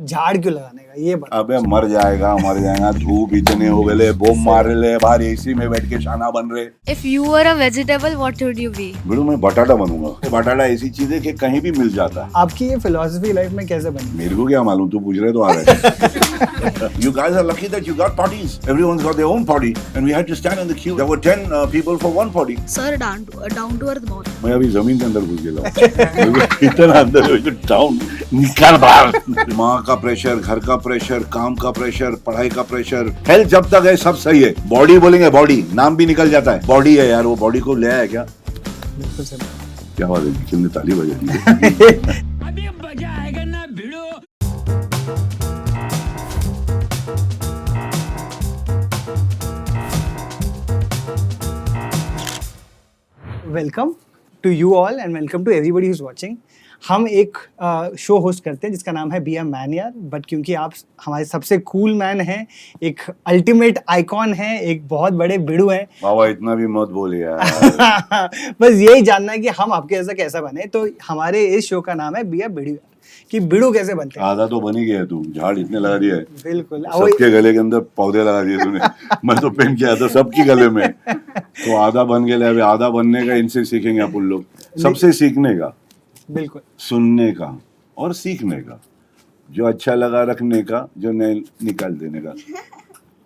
झाड़ क्यों लगाने का, ये बता। अबे मर जाएगा, धूप इतने हो गए, बोम मार ले, बाहर एसी में बैठ के शाना बन रहे। If you were a vegetable, what would you be? बिल्कुल मैं बटाटा बनूंगा। बटाटा ऐसी चीज है कि कहीं भी मिल जाता है। आपकी ये फिलॉसफी लाइफ में कैसे बनी? मेरे को क्या मालूम, तू पूछ रहे तो आ रहे। You guys are lucky that you got potties. Everyone's got their own potty, and we had to stand in the queue. There were 10 people for one potty. Sir, down to earth बहुत. मैं अभी जमीन के अंदर घुस गया। इतना अंदर टाउन निकाल बाहर। माँ का प्रेशर, घर का प्रेशर, काम का प्रेशर, पढ़ाई का प्रेशर, हेल्थ जब तक है सब सही है। बॉडी बोलेंगे, बॉडी नाम भी निकल जाता है, बॉडी है यार, वो बॉडी को ले आया क्या? बिल्कुल सही। क्या बात है, कितनी ताली बजा दी। अभी मजा आएगा ना भिड़ो। Welcome to you all and welcome to everybody who's watching. हम एक शो होस्ट करते हैं जिसका नाम है बी अ मैन यार, बट क्योंकि आप हमारे सबसे कूल मैन हैं, एक अल्टीमेट आइकॉन हैं, एक बहुत बड़े बिड़ू हैं। बाबा इतना भी मत बोल यार। बस यही जानना है कि हम आपके जैसा कैसा बने, तो हमारे इस शो का नाम है बी अ बिड़ू यार, कि बिड़ू कैसे बनते हैं। आधा तो बन ही गया तू, झाड़ इतने लगा दिया है। बिल्कुल। सबके गले के अंदर पौधे लगा दिए तूने। मैं तो पेन किया था सबकी गले में, तो आधा बन गया। अभी आधा बनने का इनसे सीखेंगे आप उन लोग, सबसे सीखने का, बिल्कुल सुनने का और सीखने का, जो अच्छा लगा रखने का, जो नहीं निकाल देने का,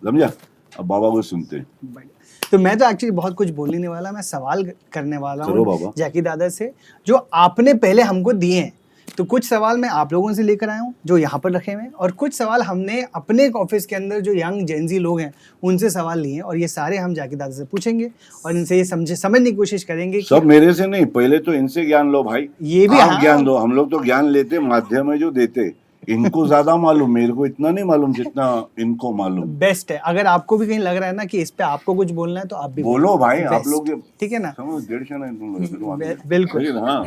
समझा? अब बाबा को सुनते हैं। बढ़िया। तो मैं तो एक्चुअली बहुत कुछ बोलने नहीं वाला, मैं सवाल करने वाला करो हूँ बाबा। जैकी दादा से, जो आपने पहले हमको दिए हैं। तो कुछ सवाल मैं आप लोगों से लेकर आया हूँ जो यहाँ पर रखे हुए हैं, और कुछ सवाल हमने अपने ऑफिस के अंदर जो यंग जेनजी लोग हैं उनसे सवाल लिए हैं, और ये सारे हम जैकी दादा से पूछेंगे और इनसे ये समझने की कोशिश करेंगे कि सब मेरे से नहीं, पहले तो इनसे ज्ञान लो भाई। ये भी आप हाँ। ज्ञान दो, हम लोग तो ज्ञान लेते, माध्यम है जो देते। इनको ज्यादा मालूम, मेरे को इतना नहीं मालूम जितना इनको मालूम। बेस्ट है। अगर आपको भी कहीं लग रहा है ना कि इस पे आपको कुछ बोलना है तो आप भी बोलो भाई, आप Best। लोग ठीक है ना? समझ, 150 है तुम लोग। बिल्कुल। लेकिन हाँ,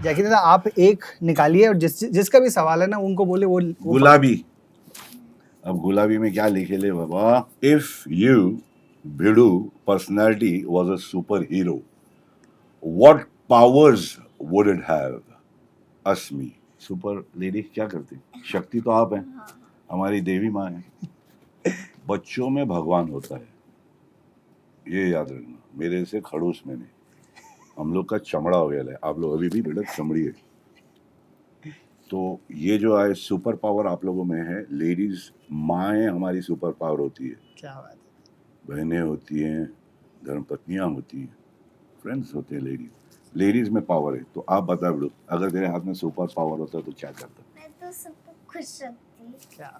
जैकी दादा आप एक निकालिए, और जिसका भी सवाल है ना उनको बोले वो गुलाबी। अब गुलाबी में क्या लिखे ले बाबा? इफ यू भिड़ू personality was a super hero, what powers would it have? Asmi. Super lady क्या करती? शक्ति तो आप हैं, हमारी देवी माँ है। बच्चों में भगवान होता है, ये याद रखना। मेरे से खड़ूस में नहीं, हम लोग का चमड़ा हो गया है, आप लोग अभी भी बेटा चमड़ी है। तो ये जो है सुपर पावर आप लोगों में है। लेडीज माएँ हमारी सुपर पावर होती है, क्या बात है। बहनें होती हैं, धर्मपत्नियाँ होती हैं, फ्रेंड्स होते हैं। लेडीज में पावर है। तो आप बता बिड़ो, अगर तेरे हाथ में सुपर पावर होता तो क्या करता? मैं तो सबको खुश रखती। क्या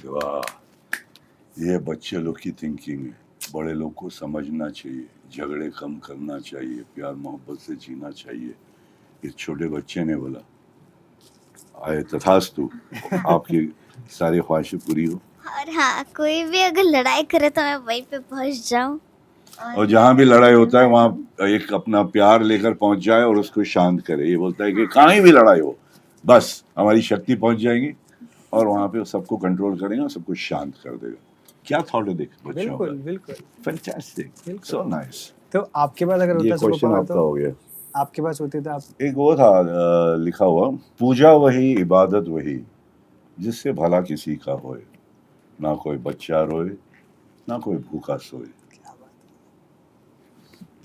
वाह, ये बच्चे लोग की थिंकिंग है। बड़े लोग को समझना चाहिए, झगड़े कम करना चाहिए, प्यार मोहब्बत से जीना चाहिए। इस छोटे बच्चे ने बोला, आए तथास्तु, आपकी सारी ख्वाहिशें पूरी हो। और हाँ, कोई भी अगर लड़ाई करे तो मैं वहीं पे पहुंच जाऊं। और जहाँ भी लड़ाई होता है वहाँ एक अपना प्यार लेकर पहुंच जाए और उसको शांत करे। ये बोलता है कि कहीं भी लड़ाई हो, बस हमारी शक्ति पहुंच जाएगी और वहाँ पे सबको कंट्रोल करेंगे और सबको शांत कर देगा। क्या थॉट है देख बच्चों का? बिल्कुल बिल्कुल। Fantastic, so nice. तो आपके पास अगर ये होता क्वेश्चन सुपर आपका पावर हो गया। तो आपके पास होती तो आप एक वो था लिखा हुआ, पूजा वही इबादत वही, जिससे भला किसी का होए, ना कोई बच्चा रोए ना कोई भूखा सोए।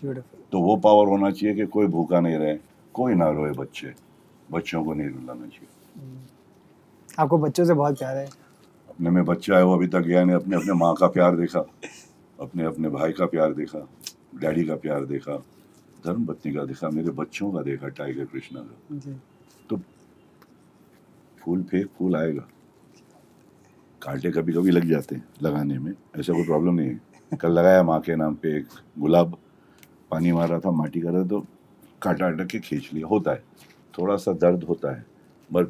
ब्यूटीफुल। तो वो पावर होना चाहिए कि कोई भूखा नहीं रहे, कोई ना रोए, बच्चों को नहीं रुलाना चाहिए। आपको बच्चों से बहुत प्यार है। अपने में बच्चा है, वो अभी तक गया नहीं। अपने अपने माँ का प्यार देखा, अपने अपने भाई का प्यार देखा, डैडी का प्यार देखा, धर्मपत्नी का देखा, मेरे बच्चों का देखा, टाइगर कृष्णा का। जी। तो फूल फेंक, फूल आएगा। कांटे कभी कभी लग जाते हैं लगाने में, ऐसा कोई प्रॉब्लम नहीं है। कल लगाया माँ के नाम पे एक गुलाब, पानी मार रहा था, माटी कर रहा था, तो कांटा अटक के खींच लिया। होता है, थोड़ा सा दर्द होता है, पर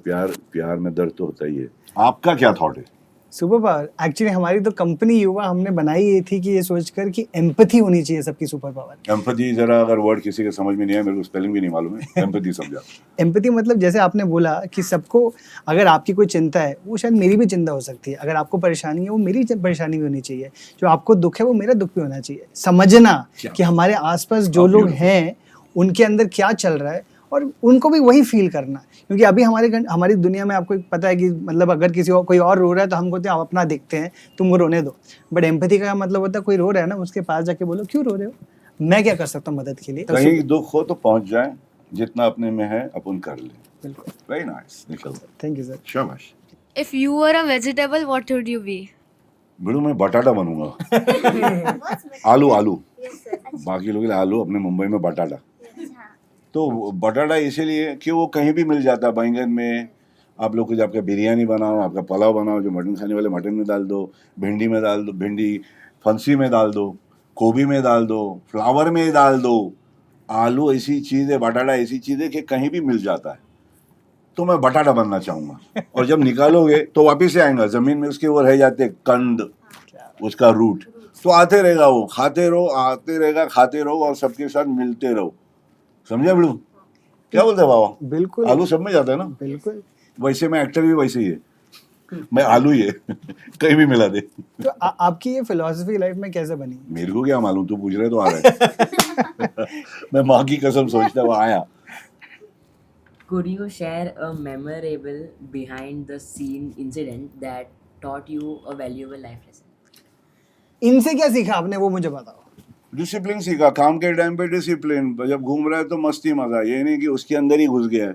प्यार में दर्द तो होता ही है। आपका क्या थॉट है? सुपर पावर एक्चुअली हमारी तो कंपनी युवा हमने बनाई ये थी कि ये सोचकर कि एम्पैथी होनी चाहिए सबकी सुपर पावर। एम्पैथी, जरा अगर वर्ड किसी के समझ में नहीं आया, मेरे को स्पेलिंग भी नहीं मालूम है, एम्पैथी समझा। एम्पैथी मतलब जैसे आपने बोला कि सबको, अगर आपकी कोई चिंता है वो शायद मेरी भी चिंता हो सकती है, अगर आपको परेशानी है वो मेरी परेशानी भी होनी चाहिए, जो आपको दुख है वो मेरा दुख भी होना चाहिए। समझना कि हमारे आसपास जो लोग हैं उनके अंदर क्या चल रहा है और उनको भी वही फील करना है। क्योंकि अभी हमारी दुनिया में आपको पता है कि मतलब अगर कोई और रो रहा है तो हम कहते हैं आप अपना देखते हैं, तुम रोने दो। बट एम्पैथी का मतलब होता है कोई रो रहा है ना, उसके पास जाके बोलो क्यों रो रहे हो, मैं क्या कर सकता हूँ मदद के लिए। कहीं दुख हो तो पहुंच जाए, जितना अपने में है अपन कर ले। बिल्कुल, वेरी नाइस, निकल। Thank you sir. शाबाश। If you were a vegetable, what would you be? बिड़ू मैं बटाटा बनूंगा। आलू। बाकी लोग आलू, अपने मुंबई में बटाटा। तो बटाटा इसीलिए कि वो कहीं भी मिल जाता है। बैंगन में आप लोग कुछ आपका बिरयानी बनाओ, आपका पुलाव बनाओ, जो मटन खाने वाले मटन में डाल दो, भिंडी में डाल दो, भिंडी फंसी में डाल दो, गोभी में डाल दो, फ्लावर में डाल दो। आलू ऐसी चीज़ है, बटाटा ऐसी चीज़ है कि कहीं भी मिल जाता है। तो मैं बटाटा बनना चाहूँगा। और जब निकालोगे तो वापिस से आएगा, ज़मीन में उसके वो रह जाते कंद, उसका रूट। तो आते रहेगा वो, खाते रहो, आते रहेगा, खाते रहो और सबके साथ मिलते रहो। समझे बिड़ू? क्या बोलते हैं बाबा? बिल्कुल, आलू सब में जाता है ना। बिल्कुल। वैसे मैं एक्टर भी वैसे ही है, मैं आलू ही है। कहीं भी मिला दे। तो आपकी ये फिलॉसफी लाइफ में कैसे बनी? मेरे को क्या मालूम, तू पूछ रहे तो आ रहा है। मैं माँ की कसम सोचता वो आया। Could you share a memorable behind the scene incident that taught you a valuable life lesson? इनसे क्या सीखा आपने, वो मुझे बताओ। डिसिप्लिन सीखा, काम के टाइम पे डिसिप्लिन। जब घूम रहा है तो मस्ती मजा, ये नहीं कि उसके अंदर ही घुस गया है।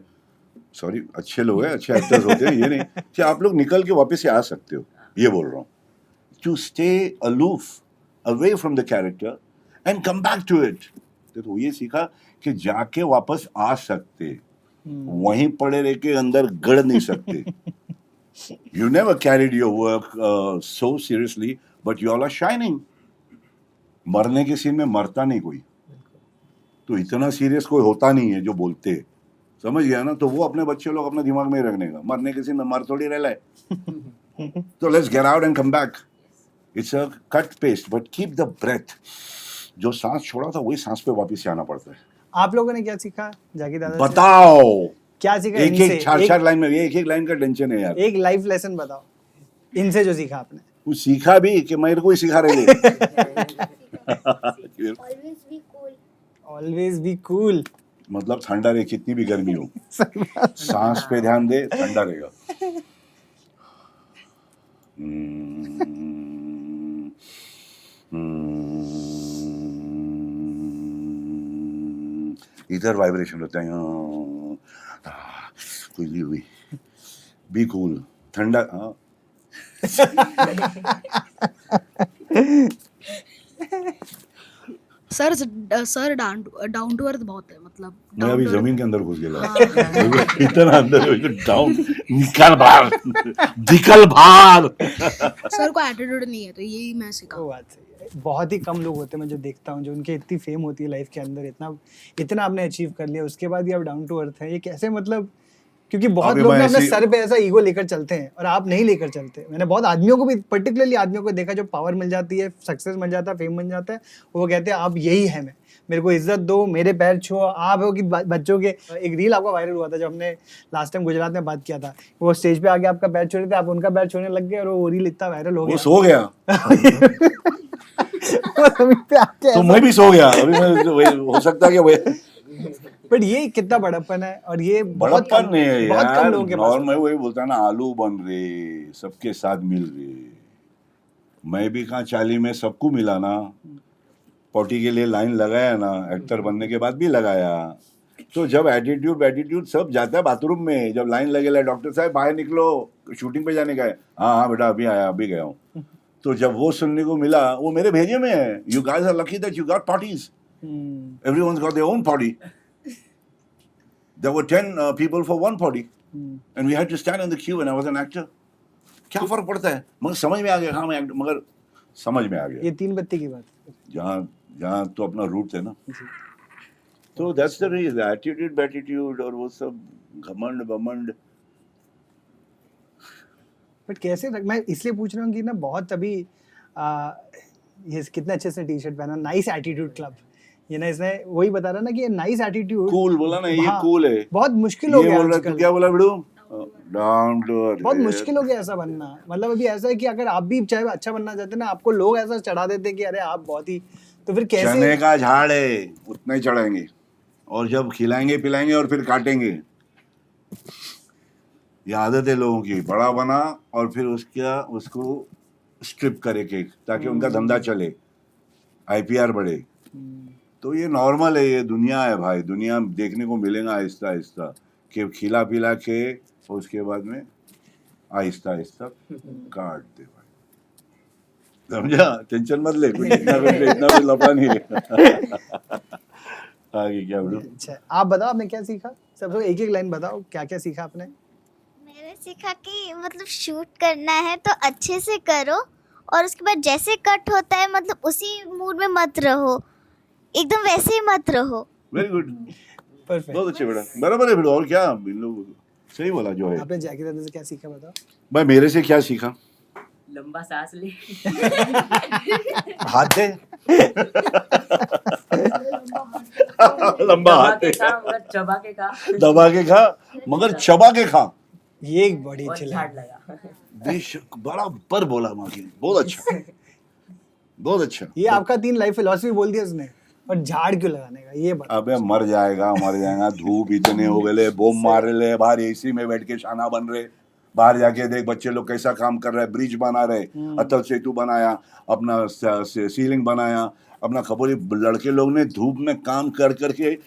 सॉरी, अच्छे लोग हैं, अच्छे एक्टर्स होते हैं, ये नहीं कि आप लोग निकल के वापस से आ सकते हो, ये बोल रहा हूँ। To stay aloof, away from the character and come back to it. तो ये सीखा कि जाके वापस आ सकते, वहीं पड़े रह के अंदर गड़ नहीं सकते। You never carried your work so seriously, but you all are shining. मरने के सीन में मरता नहीं कोई, तो इतना सीरियस कोई होता नहीं है जो बोलते, समझ गया ना। तो वो अपने बच्चे लोग अपने दिमाग में ही रखने का, मरने के सीन में मर थोड़ी रह है। तो let's get out and come back. It's a cut paste, but keep the breath. जो सांस छोड़ा था वही सांस पे वापस आना पड़ता है। आप लोगों ने क्या सीखा जाकी दादा से? बताओ क्या सीखा एक इनसे? एक चार लाइन में, एक लाइन का टेंशन है यार। एक लाइफ लेसन बताओ इनसे जो सीखा आपने। कुछ सीखा भी कि मेरे को ही सिखा रहे। Always be cool. मतलब ठंडा रहे, कितनी भी गर्मी हो, सांस पे ध्यान दे, ठंडा रहेगा। इधर वाइब्रेशन होता है, हुई। बी कूल, ठंडा। हाँ सर डाउन टू अर्थ बहुत है, मतलब मैं down अभी to earth। जमीन के अंदर घुस गया। इतना अंदर डाउन, निकल बाहर, निकल बाहर। सर को एटीट्यूड नहीं है, तो यही मैं सीखा। वो बात सही है। बहुत ही कम लोग होते हैं मैं जो देखता हूँ जो उनके इतनी फेम होती है लाइफ के अंदर, इतना आपने अचीव कर लिया, उसके बाद भी आप डाउन टू अर्थ है। ये कैसे, मतलब क्योंकि बहुत अभी लोग मैं ना अपने ऐसी- सर पे ऐसा ईगो लेकर चलते हैं और आप नहीं लेकर चलते। मैंने बहुत आदमियों को भी, पर्टिकुलरली आदमियों को देखा जो पावर मिल जाती है, सक्सेस मिल जाता है, फेम मिल जाता है, वो कहते हैं आप यही है, मैं, मेरे को इज्जत दो, मेरे पैर छुओ। आप हो कि बच्चों के, एक रील आपका वायरल हुआ था जब हमने लास्ट टाइम गुजरात में बात किया था, वो स्टेज पे आके आपका पैर छू रहे थे, आप उनका पैर छूने लग गए और वो रील इतना वायरल हो वो गया। सो गया वो जमीन पे आके तो ऐसा- मैं भी सो गया। अभी मैं हो सकता है कि वही बट ये कितना बड़प्पन है, और ये बहुत बड़प्पन कम, नहीं है बहुत कम यार। लोगों के पास। नॉर्मल वही बोलता है ना, आलू बन रहे, सबके साथ मिल रहे। मैं भी कहाँ चाली में सबको मिला ना, पोटी के लिए लाइन लगाया ना, एक्टर बनने के बाद भी लगाया। तो जब एटीट्यूड सब जाता है बाथरूम में, जब लाइन लगे, डॉक्टर साहब बाहर निकलो, शूटिंग पे जाने का है। हाँ बेटा अभी आया, अभी गया हूँ। तो जब वो सुनने को मिला, वो मेरे भेजे में है, you guys are lucky that you got parties, everyone's got their own party. There were 10 people for one party, and we had to stand in the queue, and I was an actor. क्या फर्क पड़ता है? मगर समझ में आ गया, हाँ मैं मगर समझ में आ गया। ये 3 बत्ती की बात। जहाँ तो अपना रूट है ना, तो that's the reason, attitude और वो सब घमंड बमंड। बट कैसे मैं इसलिए पूछ रहा हूँ कि ना बहुत अभी ये कितने अच्छे से टी शर्ट पहना, नाइस एटीट्यूड क्लब, ये ना इसने वही बता रहा ना कि ये नाइस एटीट्यूड कूल बोला ना, ये कूल है। बहुत मुश्किल हो ये गया बोल रहा आजकल। तू क्या बोला बिड़ू? Down to earth. बहुत मुश्किल हो गया ऐसा बनना। मतलब अभी ऐसा है कि अगर आप भी चाहे अच्छा बनना चाहते हैं ना, आपको लोग ऐसा चढ़ा देते हैं कि अरे आप बहुत ही, तो फिर कैसे? चने का झाड़ है, उतना ही चढ़ाएंगे और जब खिलाएंगे पिलाएंगे और फिर काटेंगे। ये आदत है लोगों की, बड़ा बना और फिर उसको स्ट्रिप करे केक ताकि उनका धंधा चले, आईपीआर बढ़े। तो ये नॉर्मल है, ये दुनिया है भाई, दुनिया देखने को मिलेगा आहिस्ता आहिस्ता कि खिला पिला के और उसके बाद में आहिस्ता आहिस्ता काट दे भाई, समझा? टेंशन मत ले, कुछ इतना भी लफड़ा नहीं है। आगे क्या बोलूं? अच्छा, आप बताओ आपने क्या सीखा? सबसे एक एक लाइन बताओ, क्या क्या सीखा आपने? मैंने सीखा कि मतलब शूट करना है तो अच्छे से करो, और उसके बाद जैसे कट होता है मतलब उसी मूड में मत रहो, एकदम वैसे ही मत रहो। Very good, perfect. बहुत अच्छे बेटा, बराबर है बेटा। और क्या, इन लोग सही बोला जो है। आपने जैकी दादा से क्या सीखा बताओ? भाई मेरे से क्या सीखा? लंबा सांस ले। हाथ दे। लंबा हाथ दे, चबा के खा, दबा के खा मगर चबा के खा। ये एक बड़ी और अच्छी झाड़ लाइन। लगा। बेशक, बराबर बोला माकी, बहुत अच्छा, बहुत अच्छा। ये आपका 3 लाइफ फिलॉसफी बोल दिया उसने, और झाड़ क्यों लगाने का ये बता। अबे मर जाएगा, धूप इतने हो गए, बम मार ले, बाहर एसी में बैठ के शाना बन रहे, बाहर जाके देख बच्चे लोग कैसा काम कर रहे हैं, ब्रिज बना रहे, अटल सेतु बनाया, अपना सीलिंग बनाया, अपना खबोली लड़के लोग ने धूप में काम कर करके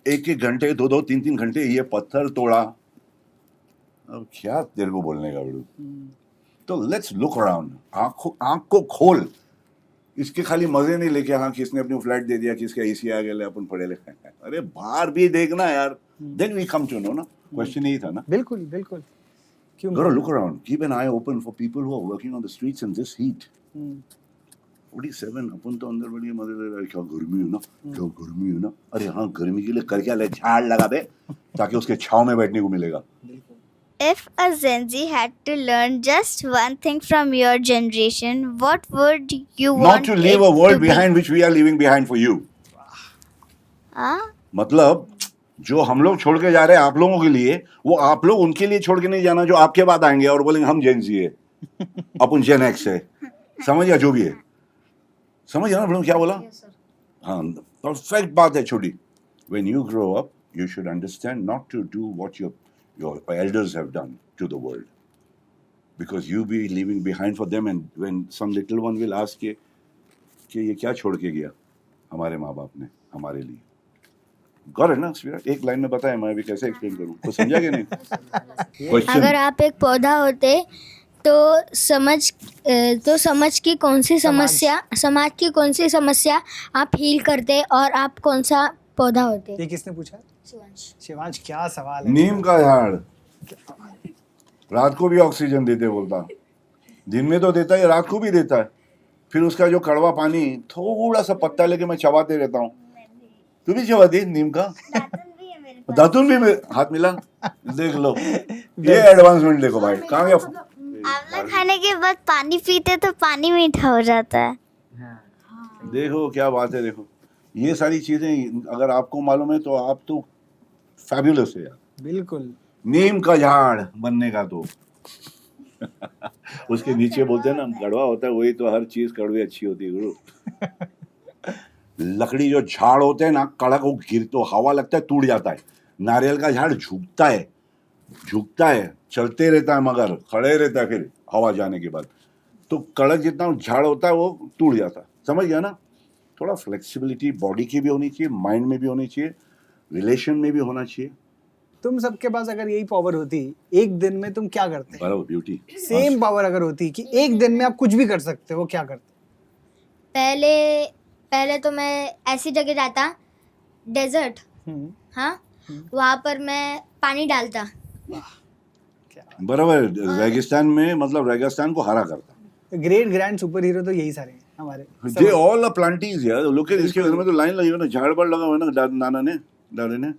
1-1 घंटे 2-2 3-3 घंटे ये पत्थर तोड़ा। अब क्या तेरे को बोलने का बेड़ू? तो लेट्स लुक अराउंड, आंख को खोल, इसके खाली मजे नहीं लेके हाँ किसने अपनी फ्लैट दे दिया, किसका एसी आ गया, अपन पढ़े लिखे हैं। अरे बाहर भी देखना यार, then we come to know ना। क्वेश्चन यही था ना। बिल्कुल बिल्कुल। क्यों? Gotta look around. Keep an eye open for people who are working on the streets in this heat. 47 अपन तो अंदर बढ़िया मजे ले रहे हैं। क्या गर्मी है ना, क्या गर्मी है ना। अरे हाँ, गर्मी के लिए कर क्या ले, झाड़ लगा दे ताकि उसके छांव में बैठने को मिलेगा। If a Gen Z had to learn just one thing from your generation, what would you want Not to leave a it world to be? behind which we are leaving behind for you. हाँ? मतलब जो हम लोग छोड़ के जा रहे हैं आप लोगों के लिए, वो आप लोग उनके लिए छोड़ के नहीं जाना जो आपके बाद आएंगे और बोलेंगे हम जेन जी है, अपन जेन एक्स है। समझ गया जो भी है, समझ गया ना बोलो क्या बोला? हाँ, परफेक्ट बात है छोटी। When you grow up, you should understand not to do what your elders have done to the world, because you be leaving behind for them, and when some little one will ask कि ये क्या छोड़ के गया हमारे माँ बाप ने हमारे लिए। गौर है ना स्वीट, एक लाइन में बताया, मैं अभी कैसे एक्सप्लेन करूँ, तो समझा कि नहीं? क्वेश्चन, अगर आप एक पौधा होते तो समाज की कौन सी समस्या आप हील करते और आप कौन सा पौधा होते? ये किसने पूछा? शिवांश, क्या सवाल है। नीम का झाड़ रात को भी ऑक्सीजन देते बोलता, दिन में तो देता है, रात को भी देता है। फिर उसका जो कड़वा पानी थोड़ा सा पत्ता लेके मैं चबाते रहता हूँ। तू भी चबाती नीम का? दातुन भी हाथ मिला, देख लो ये एडवांसमेंट देखो भाई, कहाँ गया? आंवला खाने के बाद पानी पीते तो पानी मीठा हो जाता है। देखो क्या बात है, देखो ये सारी चीजें अगर आपको मालूम है तो आप तो फैबुलस है यार। बिल्कुल। नीम का झाड़ बनने का तो उसके नीचे बोलते हैं ना कड़वा होता है, वही तो हर चीज कड़वी अच्छी होती है गुरु। लकड़ी जो झाड़ होते हैं ना कड़क, वो गिर तो हवा लगता है टूट जाता है। नारियल का झाड़ झुकता है, चलते रहता है मगर खड़े रहता है फिर हवा जाने के बाद। तो कड़क जितना झाड़ होता है वो टूट जाता है, समझ गया ना? थोड़ा फ्लेक्सिबिलिटी बॉडी की भी होनी चाहिए, माइंड में भी होनी चाहिए, रिलेशन में भी होना चाहिए। तुम सबके पास अगर यही पावर होती, एक दिन में तुम क्या करते? बराबर, ब्यूटी। सेम पावर अगर होती कि एक दिन में आप कुछ भी कर सकते हो, क्या करते? पहले तो मैं ऐसी जगह जाता, डेजर्ट, हाँ, वहाँ पर मैं पानी डालता। बराबर, रेगिस्तान में मतलब रेगिस्तान को हरा करता। ग्रेट ग्रैंड सुपर हीरो तो यही सारे हैं हमारे। दे ऑल आर प्लांटीज यार। लोग इसके घर में तो लाइन लगी हुई ना, झाड़ बड़ लगा हुआ है ना, नाना ने, दादा ने,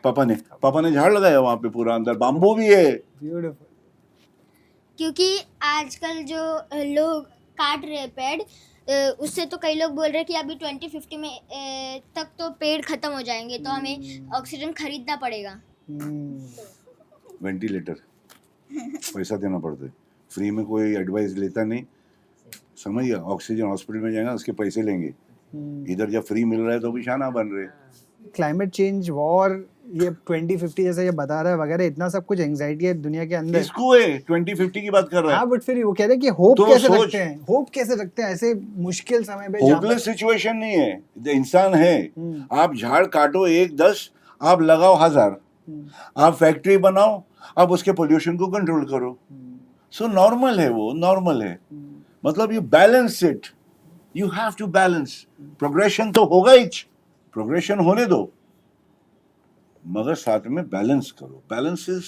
पापा ने झाड़ लगाया वहाँ पे पूरा, अंदर बाम्बू भी है। ब्यूटीफुल। क्योंकि आजकल जो लोग काट रहे पेड़, उससे तो कई लोग बोल रहे हैं कि अभी 2050 में तक तो पेड़ खत्म हो जाएंगे, तो हमें ऑक्सीजन खरीदना पड़ेगा। वेंटिलेटर पैसा देना पड़ता है, फ्री में कोई एडवाइस लेता नहीं, समझ गया? ऑक्सीजन हॉस्पिटल में जाएगा उसके पैसे लेंगे, इधर जब फ्री मिल रहा है तो भी शाना बन रहे। क्लाइमेट चेंज, वॉर, ये 2050 जैसा ये बता रहा है वगैरह, इतना सब कुछ एंजाइटी है दुनिया के अंदर। किसको है 2050 की बात कर रहा है? हाँ, बट फिर वो कह रहे हैं कि होप तो कैसे सोच। रखते हैं, होप कैसे रखते हैं ऐसे मुश्किल समय पे जहाँ पर- होपलेस सिचुएशन नहीं है, इंसान है। हम्म। आप झाड़ काटो 1-10, आप लगाओ 1000, आप फैक्ट्री बनाओ, आप उसके पोल्यूशन को कंट्रोल करो। सो नॉर्मल है, वो नॉर्मल है। मतलब you balance it, you have to balance. Progression तो होगा ही, प्रोग्रेशन होने दो, मगर साथ में बैलेंस करो। Balance is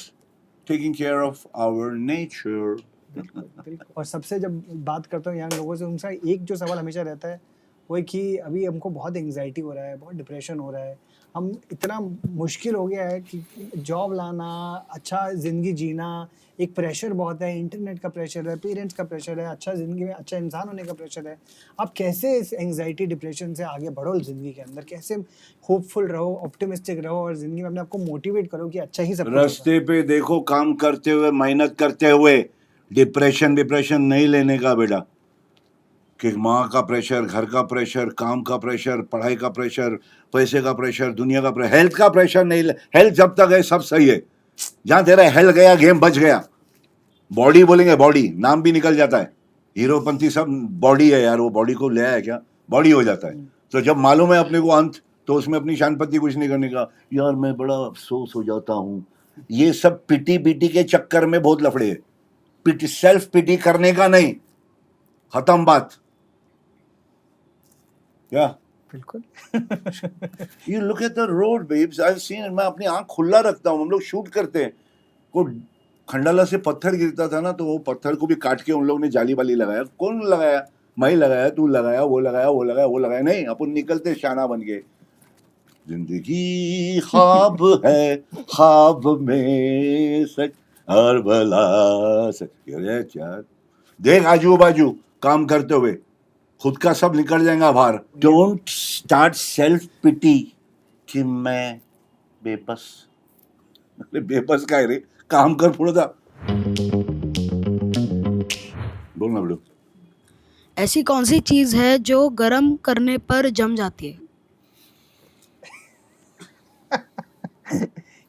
taking care of our nature. बिल्कुल। और सबसे जब बात करता हूँ यंग लोगों से, उनका एक जो सवाल हमेशा रहता है वो है कि अभी हमको बहुत एंजाइटी हो रहा है, बहुत डिप्रेशन हो रहा है, हम इतना मुश्किल हो गया है कि जॉब लाना, अच्छा ज़िंदगी जीना, एक प्रेशर बहुत है, इंटरनेट का प्रेशर है, पेरेंट्स का प्रेशर है, अच्छा ज़िंदगी में अच्छा इंसान होने का प्रेशर है। आप कैसे इस एंजाइटी डिप्रेशन से आगे बढ़ो ज़िंदगी के अंदर, कैसे होपफुल रहो, ऑप्टिमिस्टिक रहो और ज़िंदगी में अपने आप को मोटिवेट करो कि अच्छा ही सब कुछ होगा। रास्ते पे देखो, काम करते हुए, मेहनत करते हुए, डिप्रेशन नहीं लेने का बेटा। कि माँ का प्रेशर, घर का प्रेशर, काम का प्रेशर, पढ़ाई का प्रेशर, पैसे का प्रेशर, दुनिया का प्रेशर, हेल्थ का प्रेशर नहीं ले। हेल्थ जब तक है सब सही है। जहाँ तेरा हेल्थ गया, गेम बच गया। बॉडी बोलेंगे, बॉडी नाम भी निकल जाता है। हीरोपंथी सब बॉडी है यार, वो बॉडी को ले आया क्या, बॉडी हो जाता है। तो जब मालूम है अपने को अंत, तो उसमें अपनी शानपत्ती कुछ नहीं करने का। यार मैं बड़ा अफसोस हो जाता हूँ। ये सब पिटी के चक्कर में बहुत लफड़े है। पिटी, सेल्फ पिटी करने का नहीं, खत्म बात। क्या बिल्कुल। You look at the road babes, I have seen. मैं अपनी आंख खुला रखता हूँ, हम लोग शूट करते हैं। को खंडाला से पत्थर गिरता था ना, तो वो पत्थर को भी काट के उन लोग ने जाली वाली लगाया। कौन लगाया? मैं लगाया, तू लगाया, वो लगाया, वो लगाया, वो लगाया। नहीं, अपन निकलते शाना बन के। जिंदगी ख्वाब है, ख्वाब में सच और भला सच। अरे यार देख, आजू बाजू काम करते हुए खुद का सब निकल जाएगा बाहर। डोंट स्टार्ट सेल्फ पिटी कि मैं बेबस। अरे बेबस का है रे, काम कर थोड़ा सा। बोल ना बेटू। ऐसी कौन सी चीज़ है जो गर्म करने पर जम जाती है?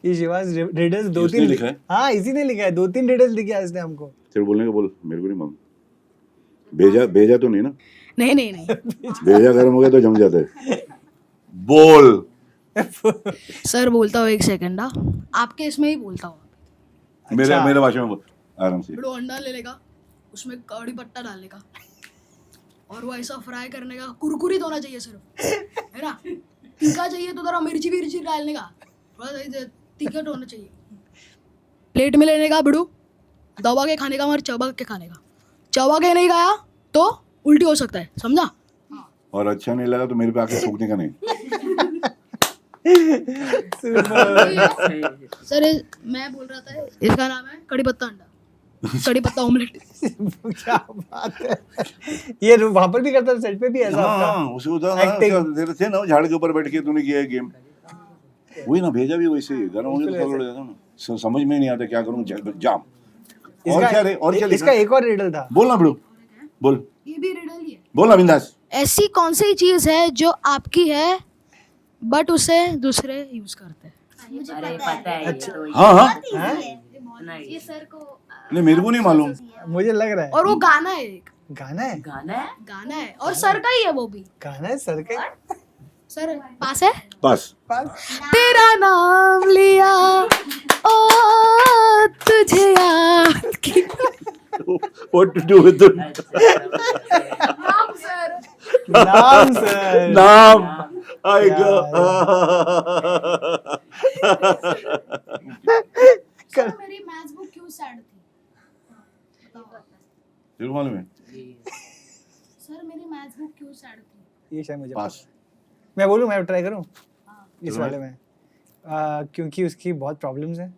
ये शिवाज रिडल्स दो इसने तीन लिखा है? हाँ, इसी ने लिखा है, 2-3 रिडल्स लिखे हैं इसने हमको। तेरे बोलने का बोल, मेरे को नहीं मालूम। भेजा तो नहीं ना? नहीं नहीं नहीं। भेजा गर्म हो गया तो जम जाता है। बोल। सर बोलता हूँ, एक सेकंड। आपके इसमें ही बोलता हूँ। मेरे भाषा में बोल, आराम से। बड़ो अंडा ले लेगा, उसमें कड़ी पत्ता डालने का और वो ऐसा फ्राई करने का, कुरकुरीत होना चाहिए सिर्फ, है ना। तीखा चाहिए तो थोड़ा मिर्ची विर्ची डालने का, थोड़ा सा तीखा होना चाहिए। प्लेट में लेने का बिड़ू, दबा के खाने का और चबा के खाने का। चबा के नहीं खाया तो उल्टी हो सकता है, समझा। और अच्छा नहीं लगा तो मेरे पे आके थूकने का नहीं। सर मैं बोल रहा था, इसका नाम है कड़ी पत्ता अंडा, कड़ी पत्ता ऑमलेट। क्या बात है। ये वहां पर भी करता है, सेट पे भी ऐसा आपका? हाँ, उसे उधर थे ना, झाड़ के ऊपर बैठ के तूने किया है गेम। वही ना, भेजा भी वैसे ही, गर्म हो गया तो जाता ना। समझ में नहीं आता क्या करूं, जाम। और क्या रे, और क्या लिखा? इसका एक और रिडल था। बोल ना ब्रो, बोल। ये भी रिडल ही है। बोल ना बिंदास। ऐसी कौन सी चीज है जो आपकी है बट उसे दूसरे यूज करते हैं? अरे पता है ये तो। हाँ हाँ, नहीं, ये सर को नहीं मेरे को नहीं मालूम। मुझे लग रहा है और वो गाना है, एक गाना है। गाना है। गाना है और सर का ही है वो भी। गाना है सर के सर पास है। बस। तेरा नाम लिया ओ तुझे याद किया। What to do with them? नाम सर। नाम सर। नाम आएगा। सर मेरी मैथ्स बुक क्यों सैड थी? तेरे को मालूम है? सर मेरी मैथ्स बुक क्यों सैड थी? ये शायद मुझे पास। मैं बोलूं, मैं ट्राई करूं इस चलो वाले में। क्योंकि उसकी बहुत प्रॉब्लम्स हैं।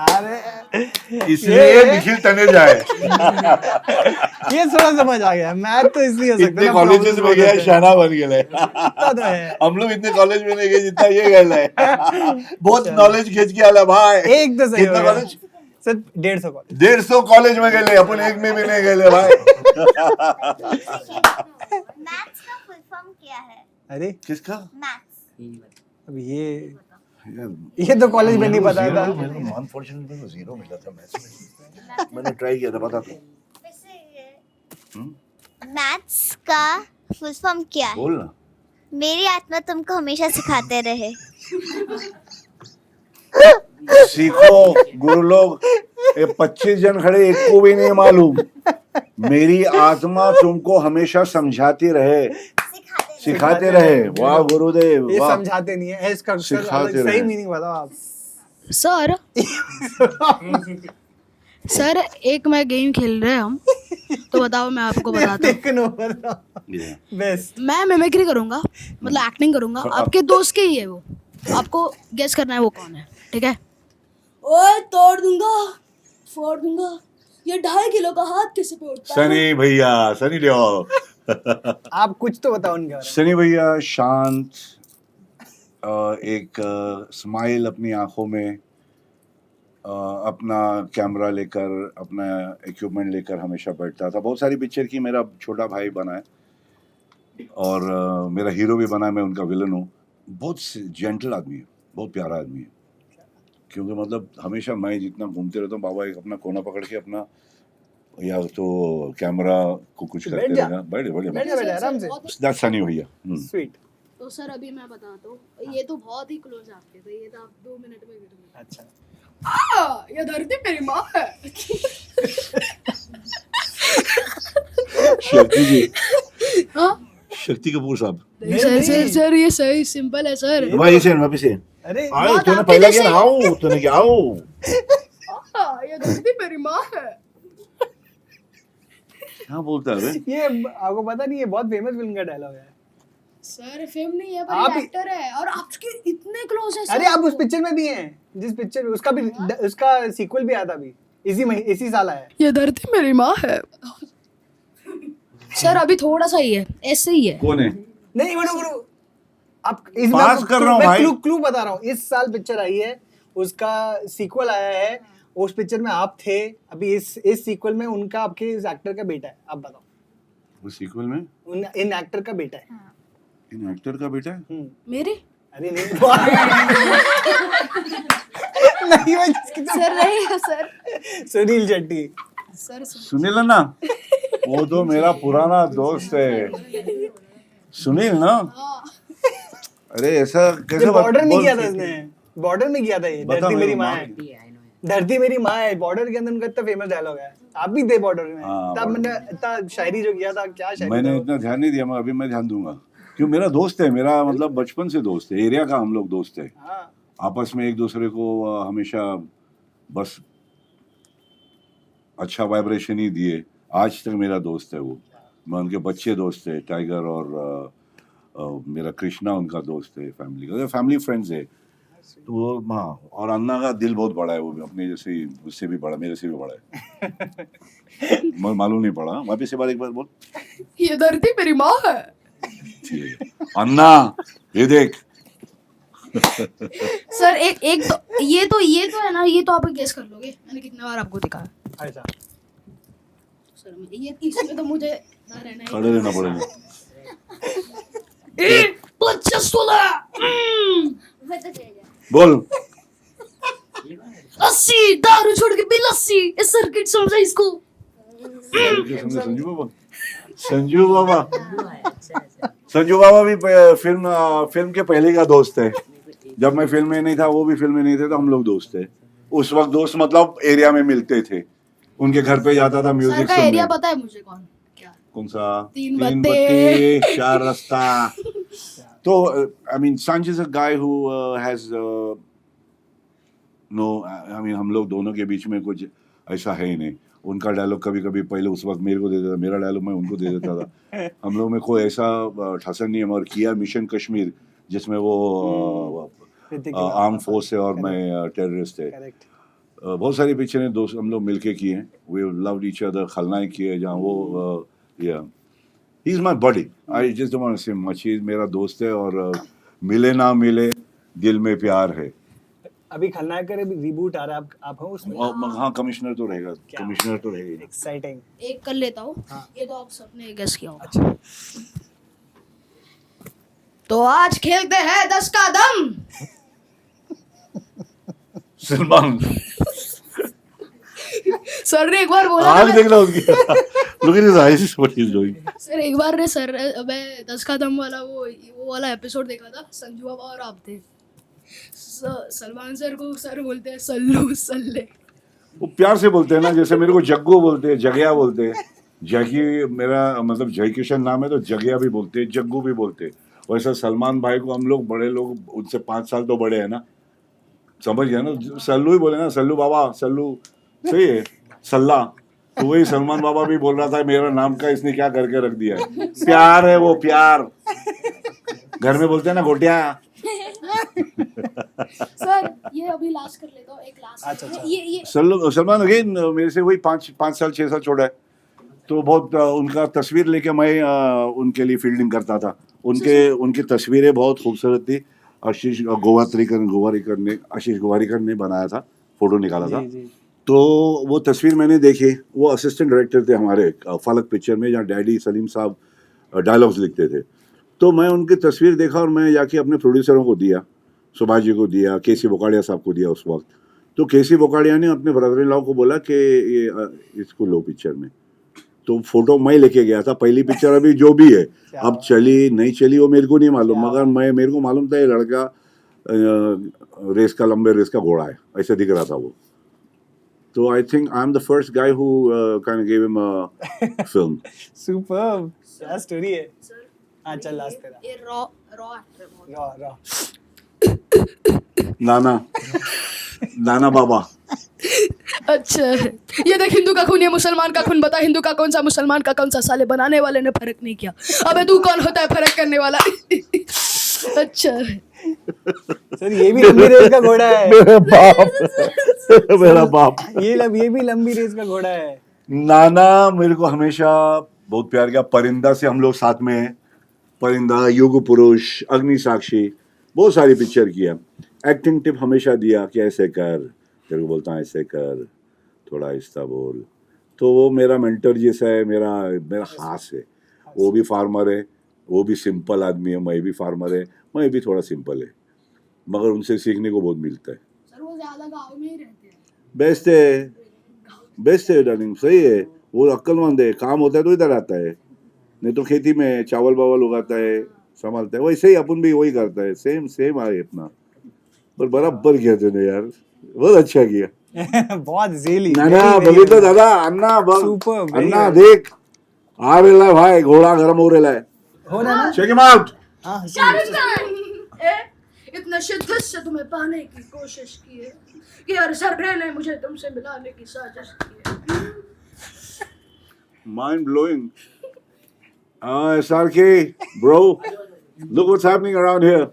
अरे इसलिए निखिल तने जाए। ये थोड़ा समझ आ गया। मैं तो इसलिए हो सकता इतने है कॉलेजेस में गया, शाना बन गए। तो है। हम लोग इतने कॉलेज में नहीं गए जितना ये गए है। बहुत नॉलेज खींच के आला भाई। एक तो सही हो कितना गया। कॉलेज? Sir 150 college. 150 कॉलेज में गए, अपन एक में भी नहीं गए भाई। मैथ्स का फुल फॉर्म क्या है? अरे किसका? मैथ्स अब ये यार तो कॉलेज में नहीं पता था। मेरे को अनफॉर्चुनेटली तो 0 मिला था मैथ्स में। मैंने ट्राई किया था, बता तू मैथ्स का फुल फॉर्म क्या है? बोल ना। मेरी आत्मा तुमको हमेशा सिखाते रहे। सीखो गुरु लोग, ये 25 जन खड़े, एक को भी नहीं मालूम। मेरी आत्मा तुमको हमेशा समझाती रहे, सिखाते रहे। वाह गुरुदेव, ये वाह। समझाते नहीं है, इसका सिखाते सही रहे। मीनिंग बताओ आप। सर सर एक मैं गेम खेल रहे हैं हम, तो बताओ मैं आपको बताता हूँ। Taken over best. मैं मिमिक्री करूंगा, मतलब एक्टिंग करूंगा, आपके दोस्त के ही है वो, आपको गेस करना है वो कौन है, ठीक है? ओए तोड़ दूंगा, फोड़ दूंगा, ये 2.5 किलो का हाथ किसी पे उठता है? सनी भैया, सनी लियो। आप कुछ तो बताओ उनके बारे सनी भैया शांत, एक स्माइल अपनी आंखों में, अपना कैमरा लेकर, अपना इक्विपमेंट लेकर हमेशा बैठता था। बहुत सारी पिक्चर की मेरा छोटा भाई बना है, और मेरा हीरो भी बना है, मैं उनका विलन हूँ। बहुत जेंटल आदमी है, बहुत प्यारा आदमी है। क्योंकि मतलब हमेशा मैं जितना घूमते रहता हूँ, बाबा एक अपना कोना पकड़ के अपना, या तो कैमरा को कुछ बैठ करते जा। रहना। बैठ में। बैठ जा बैठ जा, आराम से। दैट्स सनी भैया। स्वीट। तो सर अभी मैं बताता हूँ, ये तो बहुत ही क्लोज है आपके, तो ये तो आप 2 मिनट में गिर गए। अच्छा। ये धरती मेरी माँ है। शक्ति जी, हाँ शक्ति कपूर साहब। सर सर सर ये सही सिंपल है सर। वापस से, वापस से। अरे आए तूने पहले क्या ना आओ, तूने क्या आओ। ये धरती मेरी माँ है। क्या बोलता है बे? ये आपको पता नहीं, ये बहुत फेमस फिल्म का डायलॉग है। सर फिल्म नहीं है, आप पर एक्टर है, और आपके इतने क्लोज है। अरे आप उस पिक्चर में भी हैं, जिस पिक्चर में उसका भी, उसका सीक्वल भी आया था अभी, इसी साल आया है। ये धरती मेरी माँ है। सर अभी थोड़ा सा ही है, ऐसे ही है। कौन है? नहीं गुरु, आप इस पास कर रहा हूँ भाई। क्लू बता रहा हूँ। इस साल पिक्चर आई है, उसका सीक्वल आया है, उस पिक्चर में आप थे। अभी इस सीक्वल में उनका, आपके इस एक्टर का बेटा है। आप बताओ। वो सीक्वल में इन एक्टर का बेटा है। इन एक्टर का बेटा है? मेरे अरे नहीं नहीं वो जिसकी तो- सर नहीं है सर। सुनील शेट्टी। सर सुनील है ना, वो तो मेरा पुराना दोस्त है सुनील ना। अरे ऐसा कैसे बॉर्डर में बोल- किया था इसने, बॉर्डर में किया था ये। बता धरती मेरे मेरी को, माँ माँ है, धरती मेरी माँ है। बॉर्डर के अंदर उनका इतना फेमस डायलॉग है। आप भी थे बॉर्डर में, हाँ, तब मैंने इतना शायरी जो किया था, क्या शायरी मैंने था वो? इतना ध्यान नहीं दिया, मैं अभी मैं ध्यान दूंगा। क्यों, मेरा दोस्त है, मेरा मतलब बचपन से दोस्त है, एरिया का हम लोग दोस्त है। हाँ। आपस में एक दूसरे को हमेशा बस अच्छा वाइब्रेशन ही दिए। आज तक मेरा दोस्त है वो। मैं उनके बच्चे दोस्त है, टाइगर और मेरा कृष्णा उनका दोस्त है, फैमिली का, फैमिली फ्रेंड्स है। तो वो हाँ, और अन्ना का दिल बहुत बड़ा है, वो भी अपने जैसे ही, उससे भी बड़ा, मेरे से भी बड़ा है। मालूम नहीं पड़ा। वापिस से बात एक बार बोल। ये धरती मेरी माँ है। ठीक है अन्ना, ये देख। सर एक तो ये तो है ना, ये तो आप गेस कर लोगे, मैंने कितने बार आपको दिखाया। अच्छा। सर ये इसमें तो मुझे ना रहना है। खड़े रहना पड़ेगा। 25 16 बोल। 80 दारू छोड़ के बिल 80 इस सर्किट समझा इसको। संजू बाबा, संजू बाबा, संजू बाबा भी फिल्म के पहले का दोस्त है। जब मैं फिल्म में नहीं था, वो भी फिल्म में नहीं थे, तो हम लोग दोस्त थे। उस वक्त दोस्त मतलब एरिया में मिलते थे, उनके घर पे जाता था सर म्यूजिक का सुनने। एरिया पता है मुझे कौन क्या? कौन सा? तीन बत्ती, 4 रास्ता। तो आई मीन संज is a guy who has no, I mean हम लोग दोनों के बीच में कुछ ऐसा है ही नहीं। उनका डायलॉग कभी कभी पहले उस वक्त मेरे को दे देता, मेरा डायलॉग मैं उनको दे देता था। हम लोग में कोई ऐसा ठसन नहीं है। और किया मिशन कश्मीर, जिसमें वो आर्म फोर्स है और मैं टेररिस्ट है। करेक्ट। बहुत सारी पिक्चरें दोस्त हम लोग मिलके किए हैं। We loved each other. खलनायक किए जहाँ वो, या he is my buddy. I just don't want to say much. ही मेरा दोस्त है, और मिले ना मिले दिल में प्यार है। अभी खलनायक का रिबूट आ रहा है, आप हो उसमें? हाँ, कमिश्नर तो रहेगा, कमिश्नर तो रहेगा। एक्साइटिंग। एक कर लेता हूँ। हाँ। ये तो आप सबने गेस किया होगा। अच्छा। तो आज खेलते हैं 10 का दम। सलमान सर ने एक बार बोला आग देखना उसकी look at his eyes what he is doing sir एक बार ने सर मैं 10 का दम वाला वो वाला एपिसोड देखा था, संजू बाबा और आप थे। सलमान सर को सर बोलते हैं सल्लू सल्ले। वो प्यार से बोलते हैं ना, जैसे मेरे को जग्गू बोलते हैं, जगिया बोलते हैं। जगी मेरा मतलब जय किशन नाम है तो जगिया भी बोलते हैं, जग्गू भी बोलते हैं। वैसा सलमान भाई को हम लोग बड़े लोग उनसे 5 साल तो बड़े हैं ना, समझ गया ना, सल्लू ही बोले ना, सल्लू बाबा, सल्लू सही है, सल्ला। तो वही सलमान बाबा भी बोल रहा था मेरा नाम का इसने क्या करके रख दिया है। प्यार है वो, प्यार। घर में बोलते हैं ना गोटिया। सर ये अभी लास्ट कर लेता हूँ, एक लास्ट। अच्छा। ये सलमान अगेन मेरे से वही 5 साल 6 साल छोड़ा है। तो बहुत उनका तस्वीर लेके मैं उनके लिए फील्डिंग करता था। उनकी तस्वीरें बहुत खूबसूरत थी। आशीष गोवारिकर ने बनाया था, फोटो निकाला था। तो वो तस्वीर मैंने देखी। वो असिस्टेंट डायरेक्टर थे हमारे फलक पिक्चर में, जहाँ डैडी सलीम साहब डायलॉग्स लिखते थे। तो मैं उनकी तस्वीर देखा और मैं जाके अपने प्रोड्यूसरों को दिया, सुभाष जी को दिया, केसी बोकाड़िया साहब को दिया उस वक्त। तो केसी बोकाड़िया ने अपने ब्रदर इन लॉ को बोला कि ये इसको लो पिक्चर में। तो फोटो मैं लेके गया था। पहली पिक्चर अभी जो भी है, अब चली नहीं चली वो मेरे को नहीं मालूम, मगर मेरे को मालूम था ये लड़का लंबे रेस का घोड़ा है, ऐसे दिख रहा था वो। तो I think I am the first guy who kind give him a film. Superb, क्या स्टोरी है। हाँ चल लास्ट तेरा। ये रॉ एक्टर है बहुत। रॉ नाना बाबा। अच्छा ये देख, हिंदू का खून, ये मुसलमान का खून, बता हिंदू का कौन सा, मुसलमान का कौन सा। साले बनाने वाले ने फर्क नहीं किया। अबे तू कौन होता है फर्क करने वाला। अच्छा सर ये भी लंबी रेस का घोड़ा है। मेरा बाप ये भी लंबी रेस का घोड़ा है। नाना मेरे को हमेशा बहुत प्यार किया। परिंदा से हम लोग साथ में हैं, परिंदा, युग पुरुष, अग्नि साक्षी, बहुत सारी पिक्चर किया। एक्टिंग टिप हमेशा दिया कि ऐसे कर, तेरे को बोलता हूँ ऐसे कर, थोड़ा आहिस्ता बोल। तो वो मेरा मेंटर जैसा है, मेरा खास है। वो भी फार्मर है, वो भी सिंपल आदमी है, मैं भी फार्मर है, मैं भी थोड़ा सिंपल है, मगर उनसे सीखने को बहुत मिलता है। सर वो ज्यादा गांव में ही रहते हैं। बेस्ट है डार्लिंग, सही है। वो अक्लमंद है, काम होता है तो इधर आता है, नहीं तो खेती में चावल बावल उगाता है, संभालता है। वैसे ही अपन भी वही करता है, सेम आए अपना। पर बराबर किया तूने यार, बहुत अच्छा किया। बहुत जेली। नाना बघितलं दादा, अन्ना बघ, Superb, very अन्ना good. देख आ रेला भाई, घोड़ा गरम हो रेला है। हो रहा है ना? Check him out. हाँ इतना शिद्दत से तुम्हें पाने की कोशिश की है कि हर सर्रे ने मुझे तुमसे मिलाने की साजिश की है। Mind blowing. SRK, bro, look what's happening around here.